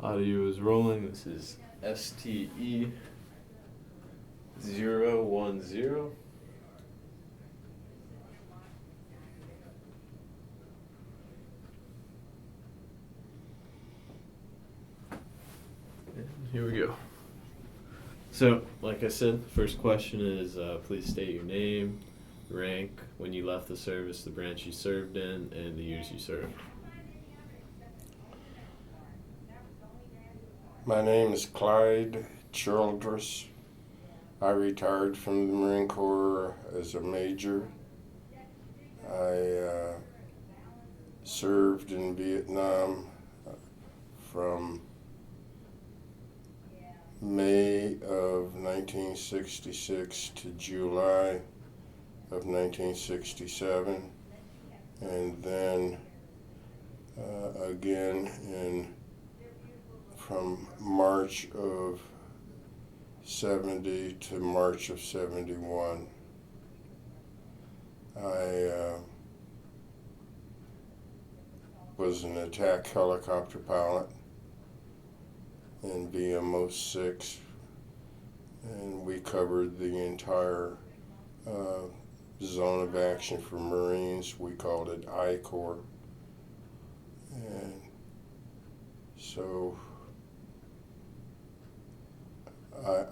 Audio is rolling. This is STE 010. And here we go. So, like I said, the first question is please state your name, rank, when you left the service, the branch you served in, and the years you served. My name is Clyde Childress. I retired from the Marine Corps as a major. I served in Vietnam from May of 1966 to July of 1967, and then again from March of 70 to March of 71. I was an attack helicopter pilot in VMO 6, and we covered the entire zone of action for Marines. We called it I-Corps. And so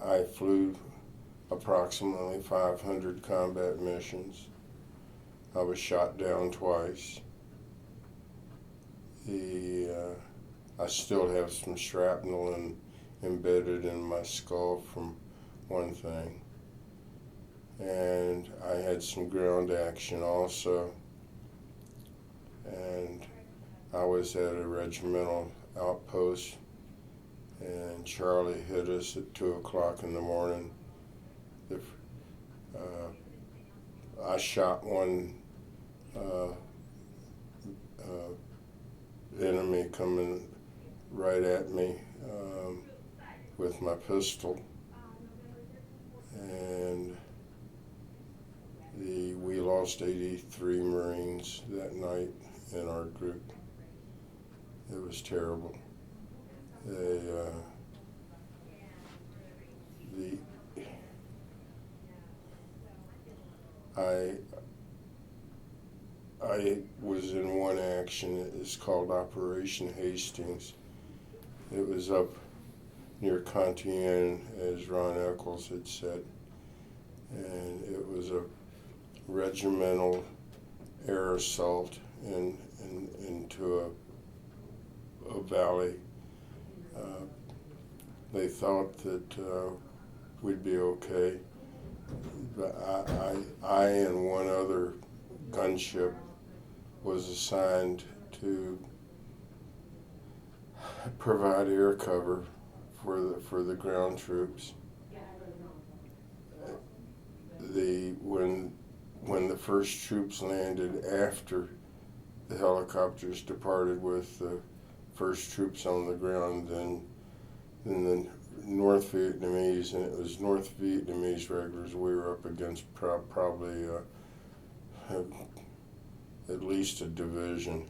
I flew approximately 500 combat missions. I was shot down twice. I still have some shrapnel embedded in my skull from one thing. And I had some ground action also. And I was at a regimental outpost, and Charlie hit us at 2 o'clock in the morning. I shot one enemy coming right at me with my pistol, and we lost 83 Marines that night in our group. It was terrible. I was in one action. It's called Operation Hastings. It was up near Compiègne, as Ron Eccles had said, and it was a regimental air assault into a valley. They thought that we'd be okay, but I and one other gunship was assigned to provide air cover for the ground troops. When the first troops landed after the helicopters departed with the first troops on the ground, then the North Vietnamese, and it was North Vietnamese regulars, we were up against probably at least a division.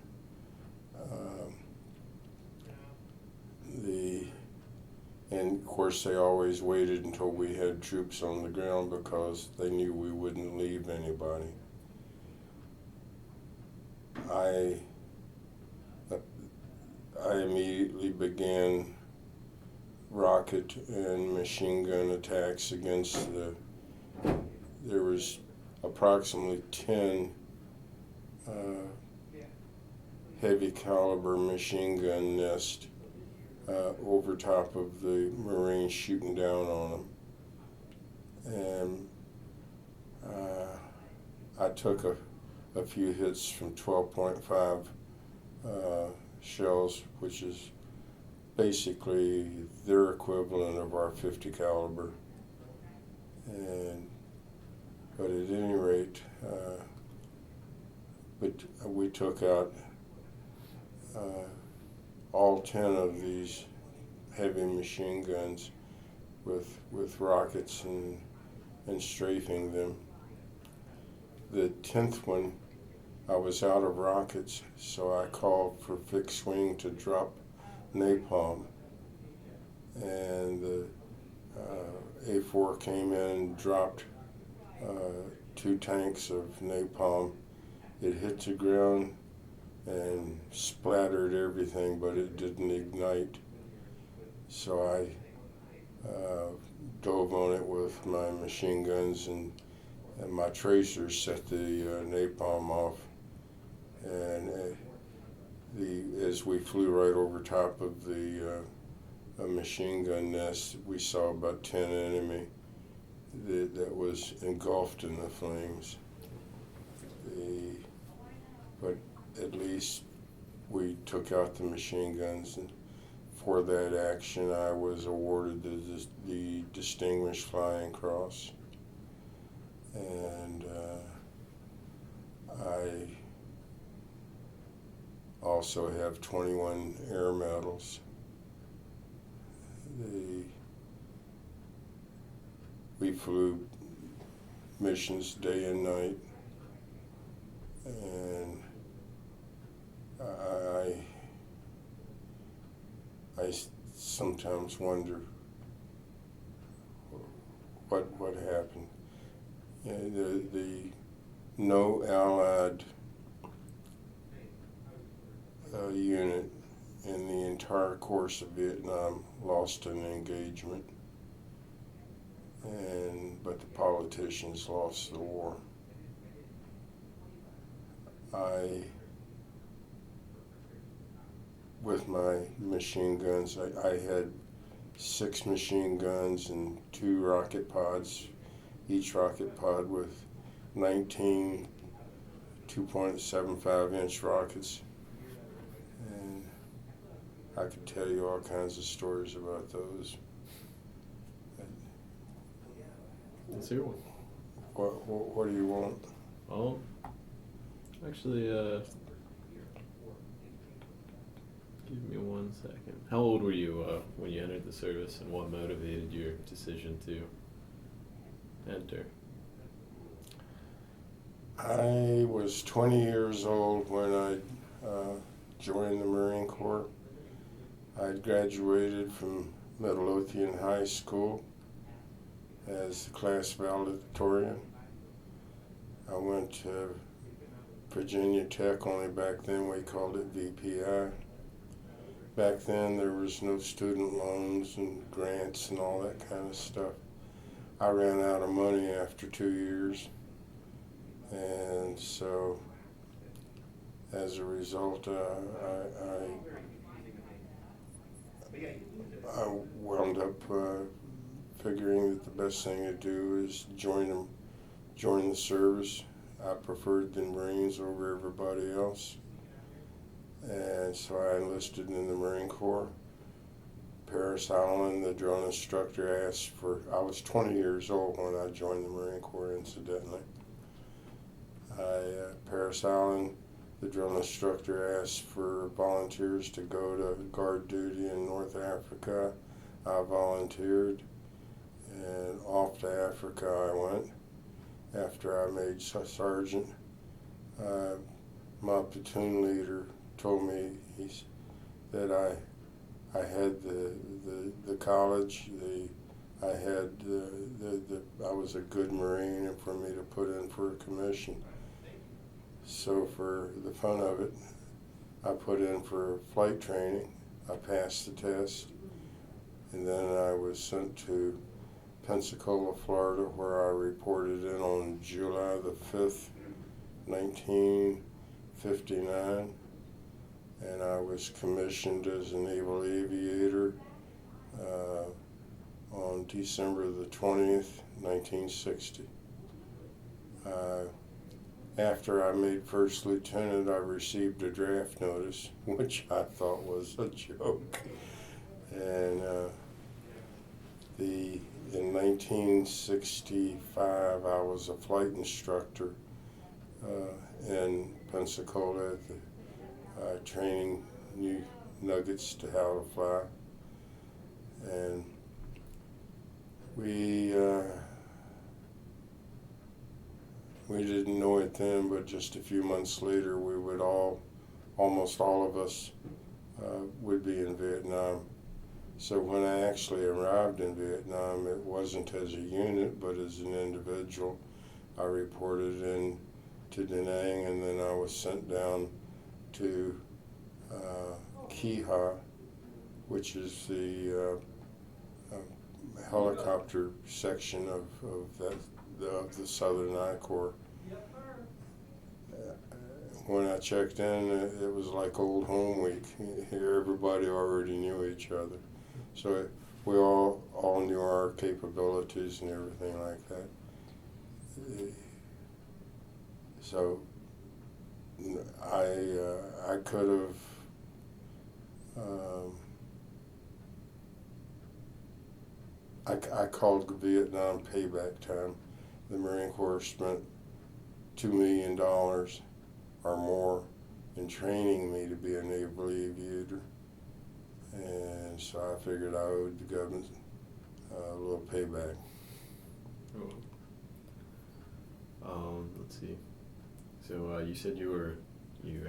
And of course they always waited until we had troops on the ground because they knew we wouldn't leave anybody. I immediately began rocket and machine gun attacks against there was approximately 10 heavy caliber machine gun nests over top of the Marines shooting down on them. And I took a few hits from 12.5 shells, which is basically their equivalent of our 50 caliber. But at any rate, we took out all 10 of these heavy machine guns with rockets and strafing them. The 10th one, I was out of rockets, so I called for fixed wing to drop napalm, and the A4 came in and dropped 2 tanks of napalm. It hit the ground and splattered everything, but it didn't ignite. So I dove on it with my machine guns, and my tracers set the napalm off. And as we flew right over top of the machine gun nest, we saw about 10 enemy that was engulfed in the flames. But at least we took out the machine guns, and for that action I was awarded the Distinguished Flying Cross. And I also have 21 air medals. We flew missions day and night, and I sometimes wonder what happened. The no Allied unit in the entire course of Vietnam lost an engagement, but the politicians lost the war. With my machine guns, I had 6 machine guns and 2 rocket pods, each rocket pod with 19 2.75-inch rockets. And I could tell you all kinds of stories about those. Let's hear one. What do you want? Oh, actually, give me 1 second. How old were you when you entered the service, and what motivated your decision to enter? I was 20 years old when I joined the Marine Corps. I'd graduated from Midlothian High School as the class valedictorian. I went to Virginia Tech, only back then we called it VPI. Back then there was no student loans and grants and all that kind of stuff. I ran out of money after 2 years, and so as a result I wound up figuring that the best thing to do is join the service. I preferred the Marines over everybody else, and so I enlisted in the Marine Corps. Paris Allen, the drill instructor, asked for, I was 20 years old when I joined the Marine Corps, incidentally. Paris Allen, the drill instructor, asked for volunteers to go to guard duty in North Africa. I volunteered, and off to Africa I went. After I made sergeant, my platoon leader told me that I had the college, I was a good Marine, and for me to put in for a commission. So for the fun of it, I put in for flight training. I passed the test, and then I was sent to Pensacola, Florida, where I reported in on July the 5th, 1959, and I was commissioned as a naval aviator on December the 20th, 1960. After I made first lieutenant, I received a draft notice, which I thought was a joke. And in 1965, I was a flight instructor in Pensacola at the training new nuggets to how to fly. And we didn't know it then, but just a few months later, we would almost all of us would be in Vietnam. So when I actually arrived in Vietnam, it wasn't as a unit, but as an individual. I reported in to Da Nang, and then I was sent down to Ki Ha, which is the helicopter section of the Southern I Corps. When I checked in, it was like old home week. Here, everybody already knew each other, so we all knew our capabilities and everything like that. So I could have I called Vietnam payback time. The Marine Corps spent $2 million or more in training me to be a naval aviator, and so I figured I owed the government a little payback. Let's see. So you said you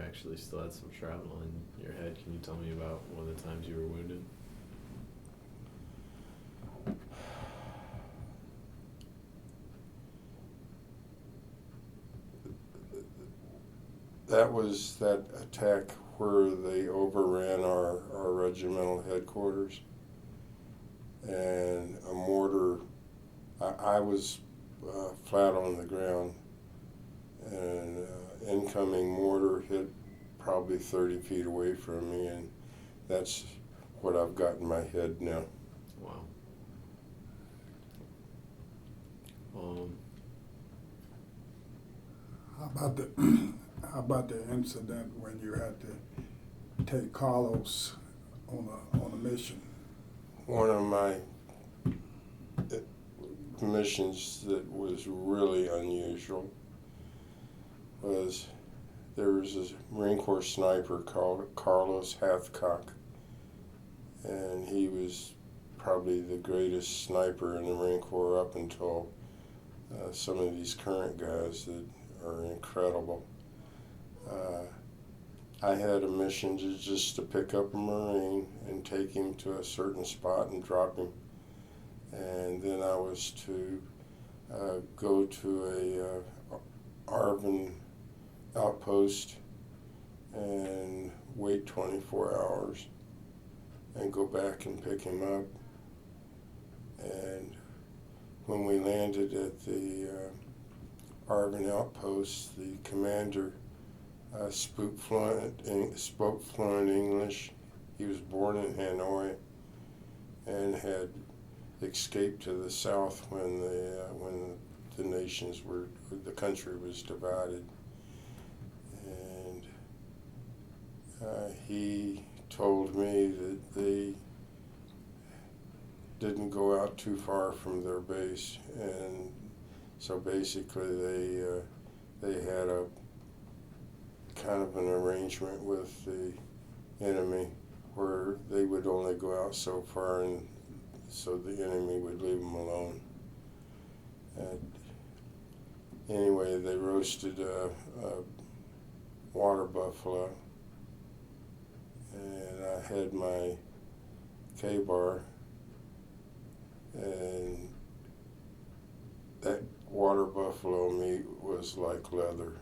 actually still had some shrapnel in your head. Can you tell me about one of the times you were wounded? That was that attack where they overran our regimental headquarters, and a mortar, I was flat on the ground, and incoming mortar hit probably 30 feet away from me, and that's what I've got in my head now. Wow. How about the incident when you had to take Carlos on a mission? One of my missions that was really unusual was there was a Marine Corps sniper called Carlos Hathcock, and he was probably the greatest sniper in the Marine Corps up until some of these current guys that are incredible. I had a mission just to pick up a Marine and take him to a certain spot and drop him, and then I was to go to a Arvin outpost and wait 24 hours and go back and pick him up. And when we landed at the Arvin outpost, the commander spoke fluent English. He was born in Hanoi and had escaped to the south when the country was divided. And he told me that they didn't go out too far from their base, and so basically they had a kind of an arrangement with the enemy where they would only go out so far, and so the enemy would leave them alone. And anyway, they roasted a water buffalo, and I had my K-bar, and that water buffalo meat was like leather.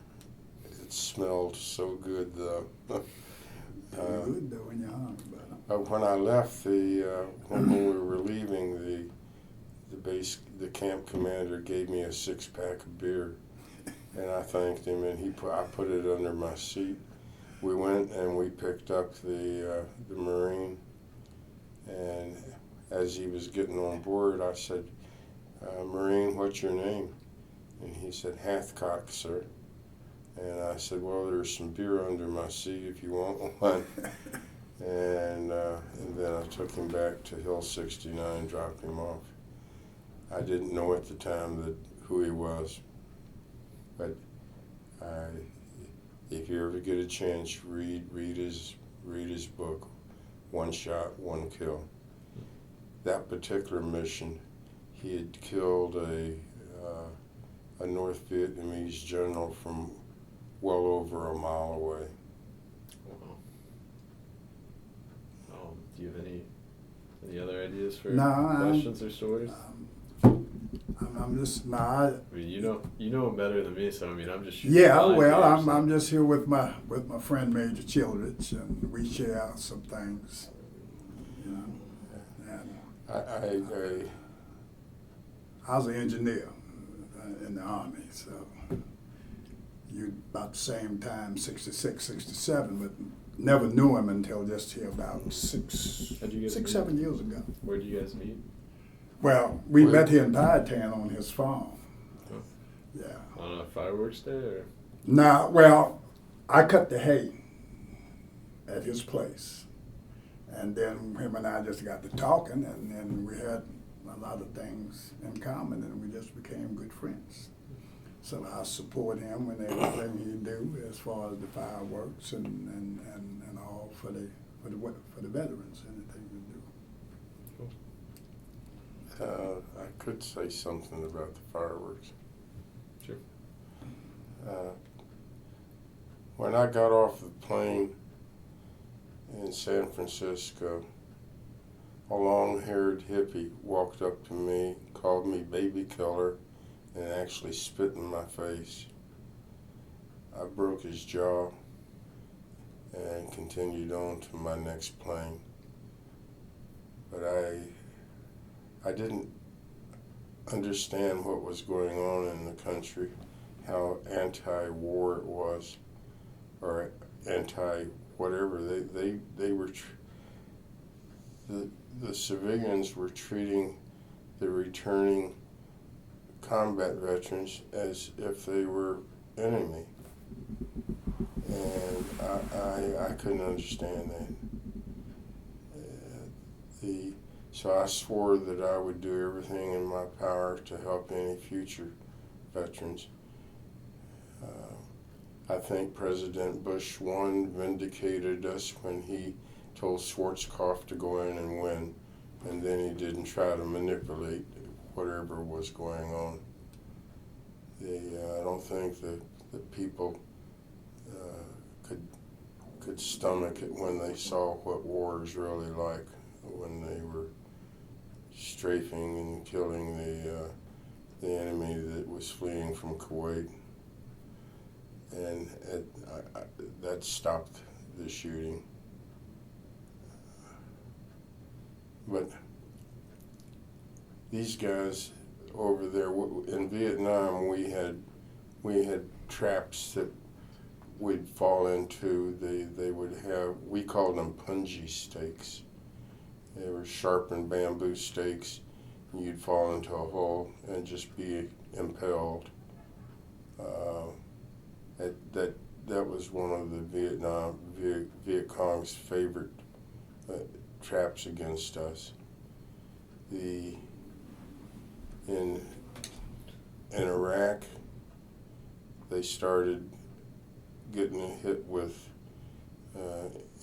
It smelled so good, though. Good though when you're hungry, but when I left when we were leaving the base, the camp commander gave me a 6-pack of beer, and I thanked him, and I put it under my seat. We went and we picked up the Marine, and as he was getting on board, I said, "Marine, what's your name?" And he said, "Hathcock, sir." And I said, "Well, there's some beer under my seat if you want one." And then I took him back to Hill 69, dropped him off. I didn't know at the time who he was, but if you ever get a chance, read his book, One Shot, One Kill. That particular mission, he had killed a North Vietnamese general from well over a mile away. Wow. Do you have any Any other ideas for No, questions or stories? I'm just nah. I mean, you know him better than me, so I mean, I'm just shooting Yeah, blind well, here, I'm so- I'm just here with my friend Major Childress, and we share some things, you know. And I was an engineer in the Army, so you about the same time, 66, 67, but never knew him until just here about How'd you guys meet? 7 years ago. Where'd you guys meet? Well, we met here in Powhatan on his farm. Oh. Yeah. On a fireworks day, or? Nah, well, I cut the hay at his place. And then him and I just got to talking, and then we had a lot of things in common, and we just became good friends. So I support him in everything he do as far as the fireworks and all for the veterans, anything we do. I could say something about the fireworks. Sure. When I got off the plane in San Francisco, a long-haired hippie walked up to me, called me baby killer, and actually spit in my face. I broke his jaw and continued on to my next plane. But I didn't understand what was going on in the country, how anti-war it was, or anti-whatever. They were, the civilians were treating the returning combat veterans as if they were enemy. And I couldn't understand that. So I swore that I would do everything in my power to help any future veterans. I think President Bush 1 vindicated us when he told Schwarzkopf to go in and win, and then he didn't try to manipulate whatever was going on. I don't think the people could stomach it when they saw what war is really like, when they were strafing and killing the enemy that was fleeing from Kuwait. And that stopped the shooting. But these guys over there in Vietnam, we had traps that we'd fall into. They would have, we called them punji stakes. They were sharpened bamboo stakes. You'd fall into a hole and just be impaled. That was one of the Viet Cong's favorite traps against us. In Iraq, they started getting hit with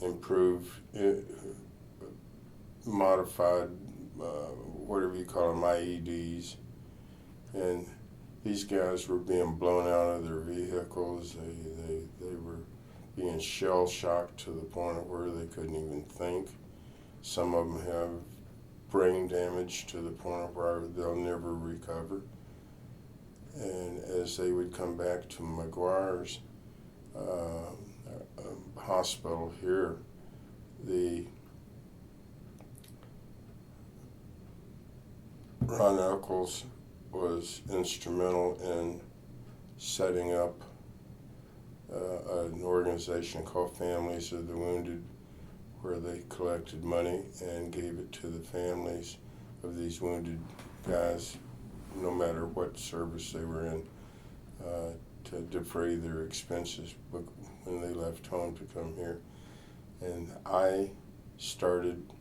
improved, modified, whatever you call them, IEDs, and these guys were being blown out of their vehicles. They were being shell-shocked to the point of where they couldn't even think. Some of them have brain damage to the point of where they'll never recover. And as they would come back to McGuire's hospital here, Ron Eccles was instrumental in setting up an organization called Families of the Wounded, where they collected money and gave it to the families of these wounded guys, no matter what service they were in, to defray their expenses when they left home to come here. And I started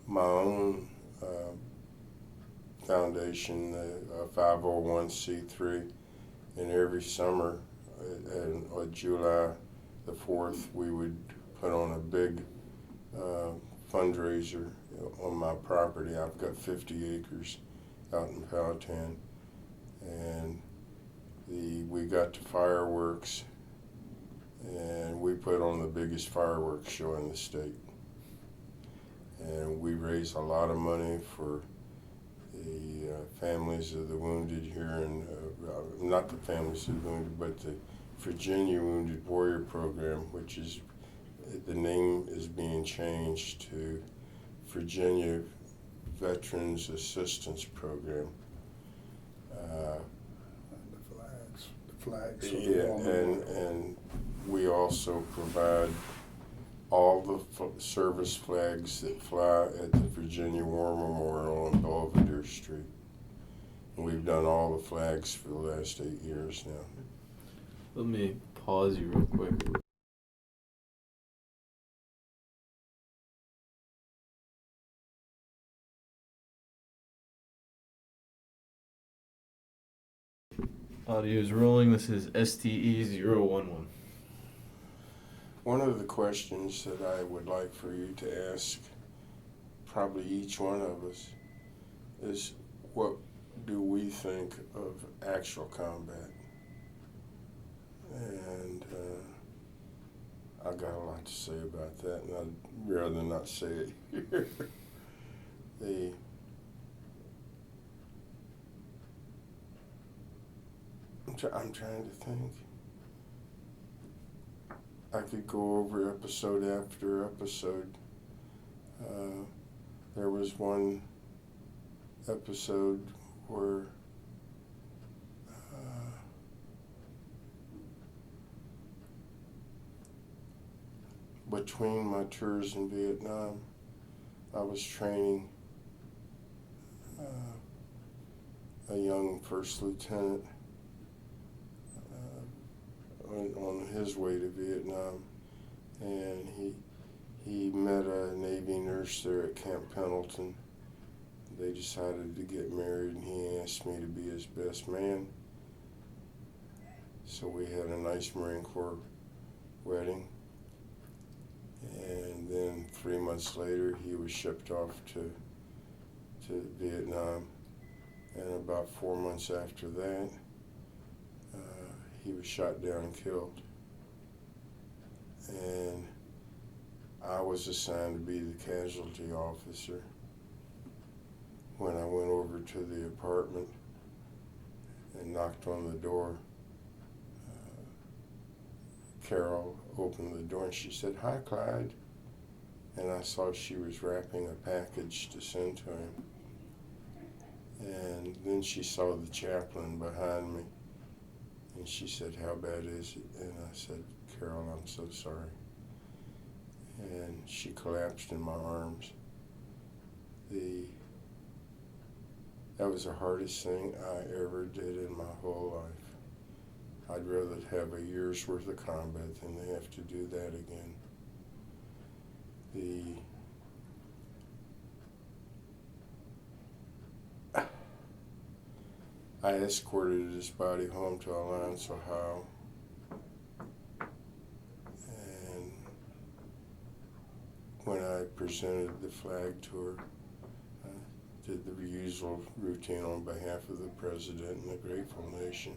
my own foundation, a 501c3, and every summer on July the 4th we would put on a big fundraiser on my property. I've got 50 acres out in Powhatan, and we got to fireworks, and we put on the biggest fireworks show in the state. and we raise a lot of money for the families of the wounded here in, not the families of the wounded, but the Virginia Wounded Warrior Program, which is, the name is being changed to Virginia Veterans Assistance Program. The flags. And we also provide all the service flags that fly at the Virginia War Memorial on Belvedere Street. And we've done all the flags for the last 8 years now. Let me pause you real quick. Audio is rolling. This is STE-011. One of the questions that I would like for you to ask, probably each one of us, is what do we think of actual combat? And I got a lot to say about that, and I'd rather not say it here. I'm trying to think. I could go over episode after episode. There was one episode where between my tours in Vietnam, I was training a young first lieutenant on his way to Vietnam, and he met a Navy nurse there at Camp Pendleton. They decided to get married, and he asked me to be his best man. So we had a nice Marine Corps wedding, and then 3 months later he was shipped off to Vietnam, and about 4 months after that he was shot down and killed. And I was assigned to be the casualty officer. When I went over to the apartment and knocked on the door, Carol opened the door and she said, "Hi, Clyde." And I saw she was wrapping a package to send to him. And then she saw the chaplain behind me. And she said, "How bad is it?" And I said, "Carol, I'm so sorry." And she collapsed in my arms. That was the hardest thing I ever did in my whole life. I'd rather have a year's worth of combat than to have to do that again. I escorted his body home to Reliance, Ohio, and when I presented the flag to her, I did the usual routine on behalf of the President and the grateful nation,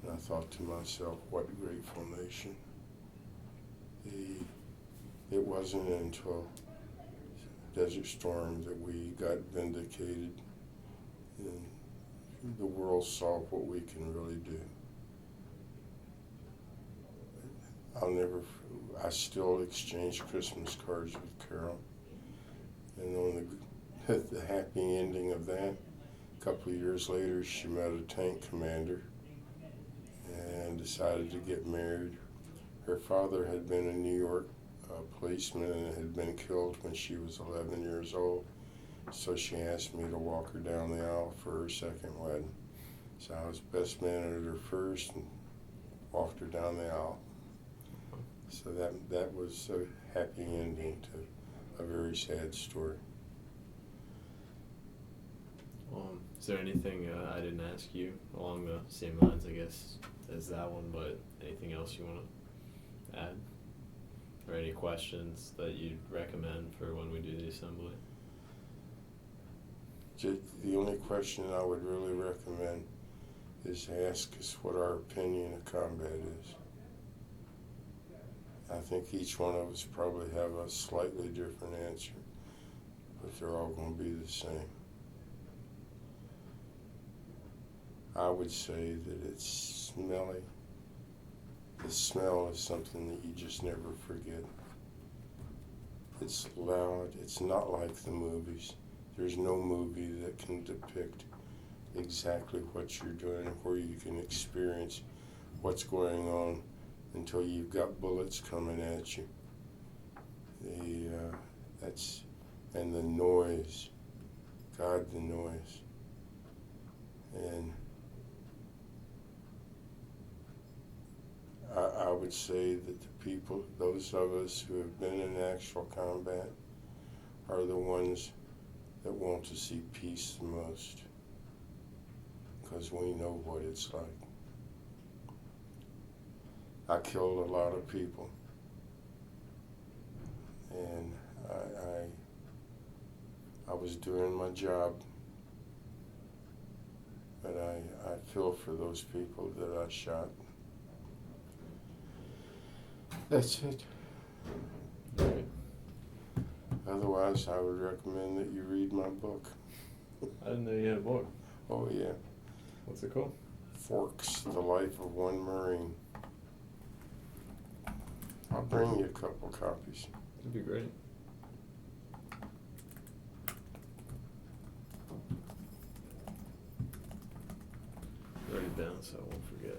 and I thought to myself, what grateful nation? It wasn't until Desert Storm that we got vindicated and the world saw what we can really do. I still exchange Christmas cards with Carol. And on the happy ending of that, a couple of years later, she met a tank commander and decided to get married. Her father had been a New York policeman and had been killed when she was 11 years old. So she asked me to walk her down the aisle for her second wedding. So I was best man at her first and walked her down the aisle. So that was a happy ending to a very sad story. Is there anything I didn't ask you along the same lines, I guess, as that one, but anything else you want to add? Or any questions that you'd recommend for when we do the assembly? The only question I would really recommend is to ask us what our opinion of combat is. I think each one of us probably have a slightly different answer, but they're all going to be the same. I would say that it's smelly. The smell is something that you just never forget. It's loud. It's not like the movies. There's no movie that can depict exactly what you're doing, where you can experience what's going on until you've got bullets coming at you. And the noise. God, the noise. And I would say that the people, those of us who have been in actual combat, are the ones that want to see peace the most, because we know what it's like. I killed a lot of people, and I was doing my job, but I feel for those people that I shot. That's it. All right. Otherwise, I would recommend that you read my book. I didn't know you had a book. Oh yeah. What's it called? Forks, The Life of One Marine. I'll bring you a couple copies. That'd be great. Write it down so I won't forget.